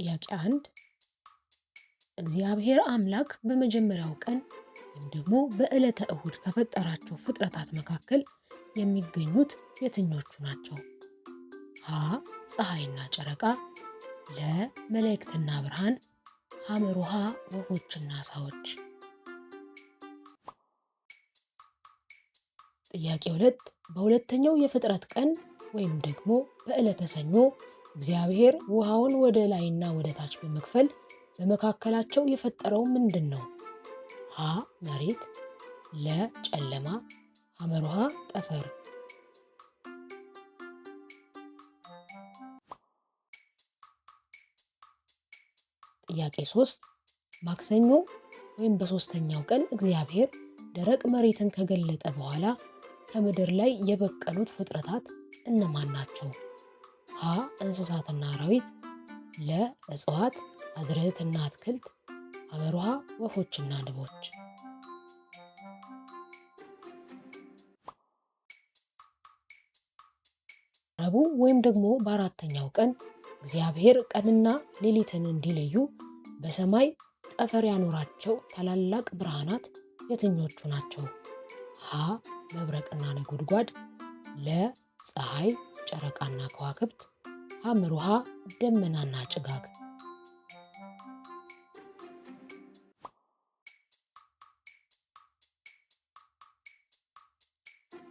ጥያቄ 1 እግዚአብሔር አምላክ በመጀመሪያው ቀን ወይም ደግሞ በዕለተ እሁድ ከፈጠራቸው ፍጥረታት መካከል የሚገኙት የትኞቹ ናቸው? ሀ ፀሐይና ጨረቃ፣ ለ መላእክትና ብርሃን፣ ሐመሩሃ ወፎችና ዓሣዎች። ጥያቄ 2 በሁለተኛው የፍጥረት ቀን ወይም ደግሞ በዕለተ ሰኞ እግዚአብሔር ውሃውን ወደ ላይና ወደ ታች በመክፈል በመካከላቸው የፈጠረው ምንድን ነው? ሀ መሬት፣ ለ ጨለማ፣ ሐመሩሃ ጠፈር። ጥያቄ 3 ማክሰኞ ወይም በሶስተኛው ቀን እግዚአብሔር ደረቅ መሬትን ከገለጠ በኋላ ከምድር ላይ የበቀሉት ፍጥረታት እነማን ናቸው? ሀ እንስሳትና አራዊት፣ ለ እጽዋት፣ አዝርዕትና አትክልት፣ ሐመሩሃ ወፎችና ንቦች። ረቡዕ ወይም ደግሞ በአራተኛው ቀን እግዚአብሔር ቀንና ሌሊትን እንዲለዩ በሰማይ ጠፈር ያኖራቸው ታላላቅ ብርሃናት የትኞቹ ናቸው? ሀ መብረቅና ነጎድጓድ፣ ለ ፀሐይ፣ ጨረቃና ከዋክብት፣ ሐመሩሃ ደመናና ጭጋግ።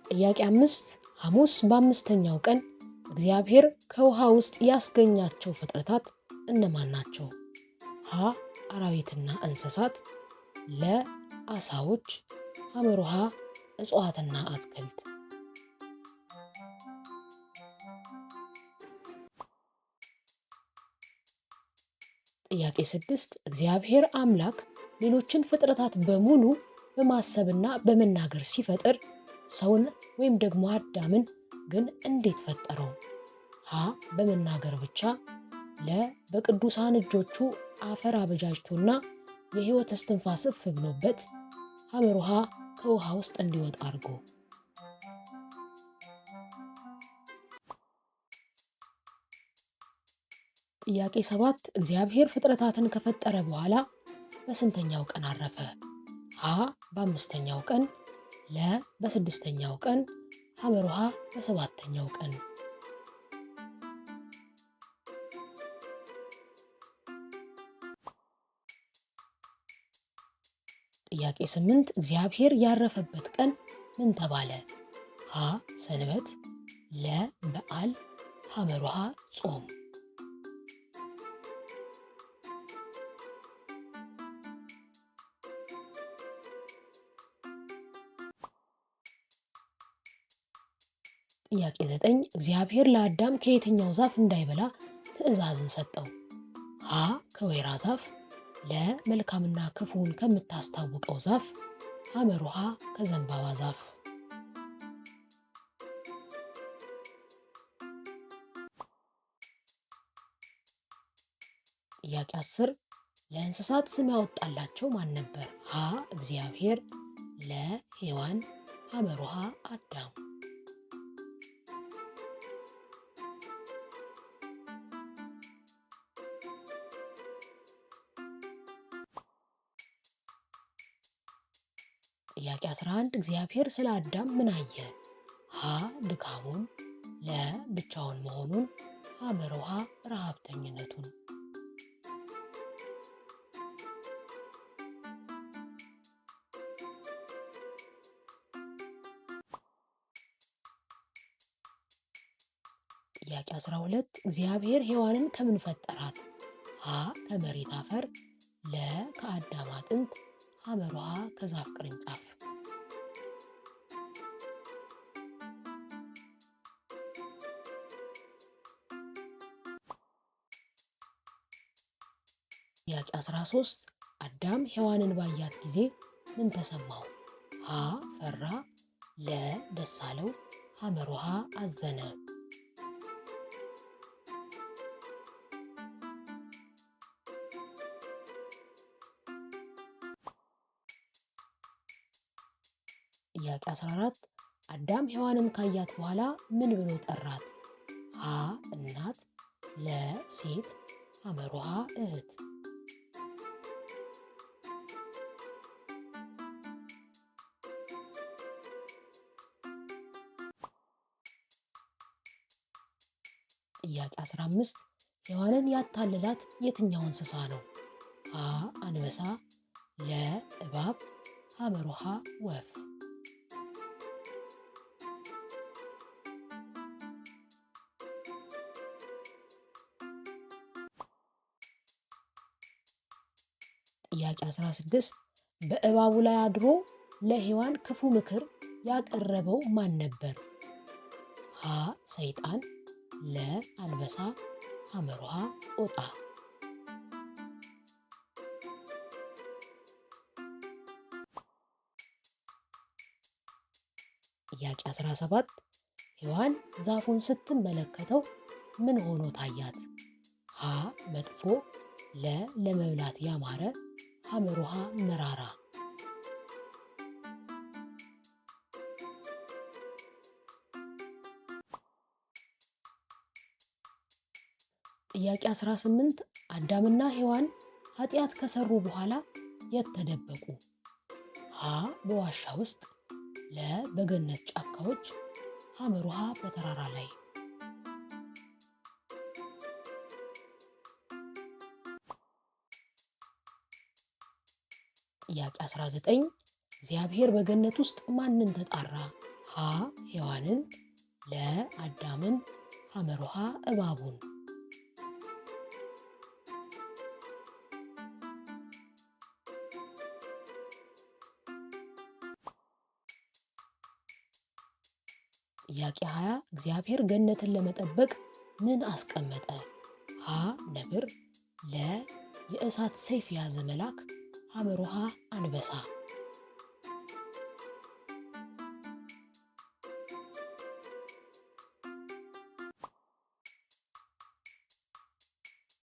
ጥያቄ 5 ሐሙስ በአምስተኛው ቀን እግዚአብሔር ከውሃ ውስጥ ያስገኛቸው ፍጥረታት እነማን ናቸው? ሀ አራዊትና እንስሳት፣ ለ ዓሣዎች፣ ሐመሩሃ እጽዋትና አትክልት። ጥያቄ 6 እግዚአብሔር አምላክ ሌሎችን ፍጥረታት በሙሉ በማሰብና በመናገር ሲፈጥር ሰውን ወይም ደግሞ አዳምን ግን እንዴት ፈጠረው? ሀ በመናገር ብቻ፣ ለ በቅዱሳን እጆቹ አፈር አበጃጅቶና የሕይወት እስትንፋስ እፍ ብሎበት፣ ሐመሩሃ ከውሃ ውስጥ እንዲወጣ አድርጎ። ጥያቄ 7 እግዚአብሔር ፍጥረታትን ከፈጠረ በኋላ በስንተኛው ቀን አረፈ? ሀ በአምስተኛው ቀን፣ ለ በስድስተኛው ቀን፣ ሐመሩሃ በሰባተኛው ቀን። ጥያቄ 8 እግዚአብሔር ያረፈበት ቀን ምን ተባለ? ሀ ሰንበት፣ ለ በዓል፣ ሐመሩሃ ጾም። ጥያቄ 9 እግዚአብሔር ለአዳም ከየትኛው ዛፍ እንዳይበላ ትእዛዝን ሰጠው? ሀ ከወይራ ዛፍ፣ ለ መልካምና ክፉን ከምታስታውቀው ዛፍ፣ ሐመሩሃ ከዘንባባ ዛፍ። ጥያቄ 10 ለእንስሳት ስም ያወጣላቸው ማን ነበር? ሀ እግዚአብሔር፣ ለ ሔዋን፣ ሐመሩሃ አዳም። ጥያቄ 11 እግዚአብሔር ስለ አዳም ምን አየ? ሀ ድካሙን፣ ለ ብቻውን መሆኑን፣ ሐመሩሃ ረሃብተኝነቱን። ጥያቄ 12 እግዚአብሔር ሔዋንን ከምን ፈጠራት? ሀ ከመሬት አፈር፣ ለ ከአዳም አጥንት፣ ሐመሩሃ ከዛፍ ቅርንጫፍ። ጥያቄ 13 አዳም ሔዋንን ባያት ጊዜ ምን ተሰማው? ሀ ፈራ፣ ለ ደስ አለው፣ ሐመሩሃ አዘነ። ጥያቄ 14 አዳም ሔዋንን ካያት በኋላ ምን ብሎ ጠራት? ሀ እናት፣ ለ ሴት፣ ሐመሩሃ እህት። ጥያቄ 15 ሔዋንን ያታለላት የትኛው እንስሳ ነው? ሀ አንበሳ፣ ለ እባብ፣ ሐመሩሃ ወፍ። ጥያቄ 16 በእባቡ ላይ አድሮ ለሔዋን ክፉ ምክር ያቀረበው ማን ነበር? ሀ ሰይጣን፣ ለ አንበሳ፣ ሐመሩሃ ጦጣ። ጥያቄ 17 ሔዋን ዛፉን ስትመለከተው ምን ሆኖ ታያት? ሀ መጥፎ፣ ለ ለመብላት ያማረ፣ ሐመሩሃ መራራ። ጥያቄ 18 አዳምና ሔዋን ኃጢአት ከሰሩ በኋላ የት ተደበቁ? ሀ በዋሻ ውስጥ፣ ለ በገነት ጫካዎች፣ ሐመሩሃ በተራራ ላይ። ጥያቄ 19 እግዚአብሔር በገነት ውስጥ ማንን ተጣራ? ሀ ሔዋንን፣ ለ አዳምን፣ ሐመሩሃ እባቡን። ጥያቄ 20 እግዚአብሔር ገነትን ለመጠበቅ ምን አስቀመጠ? ሀ ነብር፣ ለ የእሳት ሰይፍ የያዘ መልአክ፣ ሐመሩሃ አንበሳ።